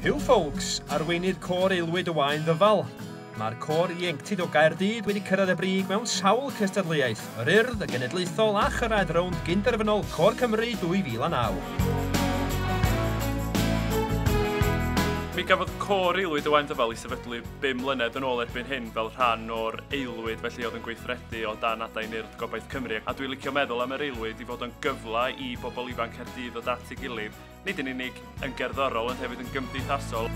Huw Folks, arweinydd côr aelwyd y wain ddyfal. Mae'r côr ieuenctid o Gaerdydd wedi cyrraedd y brig mewn sawl cystadleuaeth, yr Urdd, y Genedlaethol a chyrraedd rownd gynderfynol Côr Cymru 2009. Mi gafodd côr aelwyd y wain ddyfal i sefydlu 5 mlynedd yn ôl erbyn hyn fel rhan o'r aelwyd felly oedd yn gweithredu o dan adain Urdd Gobaith Cymru. A dwi'n licio meddwl am yr aelwyd i fod yn gyfle i bobl ifanc Caerdydd ddod at ei gilydd, nid yn unig yn gerddorol ond hefyd yn gymdeithasol.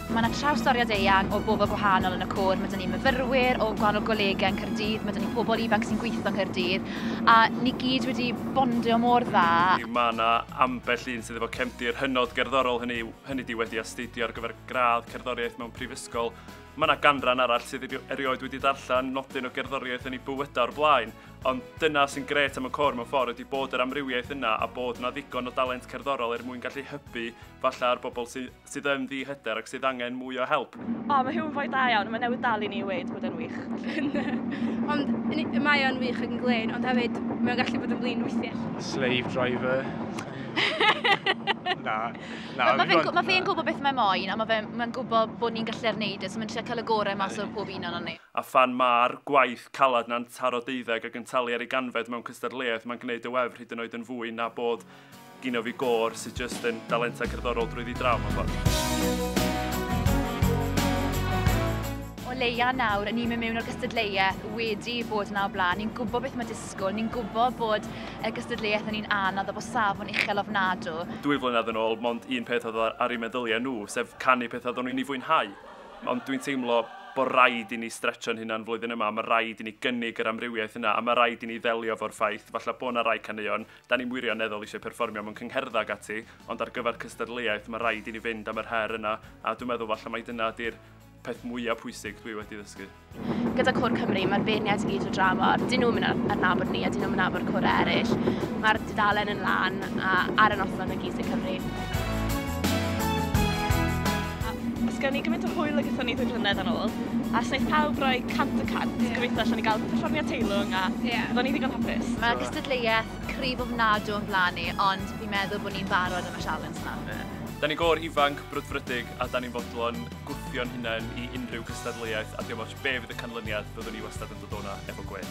Mae yna trawstoriad eang o bobl gwahanol yn y côr. Mae dyn ni myfyrwyr o gwahanol golegau yn Caerdydd, mae dyn ni pobl ifanc sy'n gweithio yn Caerdydd, a ni gyd wedi bondio mor dda. Mae yna ambell un sydd efo cefndir hynod gerddorol hynny di wedi astudio ar gyfer gradd cerddoriaeth mewn prifysgol. Mae yna ganran arall sydd erioed wedi darllen nodyn o gerddoriaeth yn ei bywydau o'r blaen, ond dyna sy'n gret am y côr mewn ffordd ydy bod yr amrywiaeth yna a bod yna ddigon o dalent cerddorol mwyn gallu hybu falle ar bobl sydd yn ddi-hyder ac sydd angen mwy o help. Mae Huw'n fwy da iawn, mae newid dal i ni weid bod yn wych. Ond mae o'n wych ac yn glên, ond hefyd mae'n gallu bod yn blin weithiau. Slave driver. Mae fe'n gwybod beth mae'n moyn, a mae'n gwybod bod ni'n gallu'r neud, so mae'n trio cael y gorau mas o pob un o'n ni. A phan mae'r gwaith calad na'n taro deuddeg ac yn talu ar ei ganfed mewn cystadleuaeth, mae'n gwneud y wefr hyd yn oed yn fwy na bod gynno fi gôr sydd jyst yn dalentau cerddorol drwy ddi draw mewn ffordd. O leia nawr, ni'n mynd mewn o'r gystadleuaeth wedi bod yna o blaen. Ni'n gwybod beth mae disgwyl, ni'n gwybod bod y gystadleuaeth yn un anodd o bod safon uchel ofnadw. 2 flynedd yn ôl, mond un peth oedd ar eu meddyliau nhw, sef canu peth oedd nhw'n ei fwynhau. Ond dwi'n teimlo bod rhaid i ni stretcho'n hunan flwyddyn yma, mae rhaid i ni gynnig yr amrywiaeth yna, a mae rhaid i ni ddelio fo'r ffaith, falle bod yna rai caneuon, da ni'n wirioneddol eisiau perfformio mewn cyngherddag ati, ond ar gyfer cystadleuaeth mae rhaid i ni fynd am yr her yna, a dwi'n meddwl falle mai dyna di'r peth mwyaf pwysig dwi wedi ddysgu. Gyda Côr Cymru, mae'r beirniad i gyd o drama. Dyn nhw'n mynd ar nabod ni a dyn nhw'n mynd nabod côr eraill. Mae'r dudalen yn lan a ar y noson yn gyd sy'n Cymru. Os gawn ni gymaint o hwyl ag eithon ni 2 flynedd yn ôl, a wnaeth pawb roi 100% gobeithio allan ni gael perfformiad teilwng a fydden ni ddigon hapus. Mae gystadleuaeth cryf ofnadw yn blaen ni, ond fi'n meddwl bod ni'n barod am y sialens yna. Da ni gôr ifanc, brwdfrydig, a da ni'n fodlon gwthio'n hunain i unrhyw cystadleuaeth, a diolch be fydd y canlyniad, byddwn ni wastad yn dod o'na efo gwen.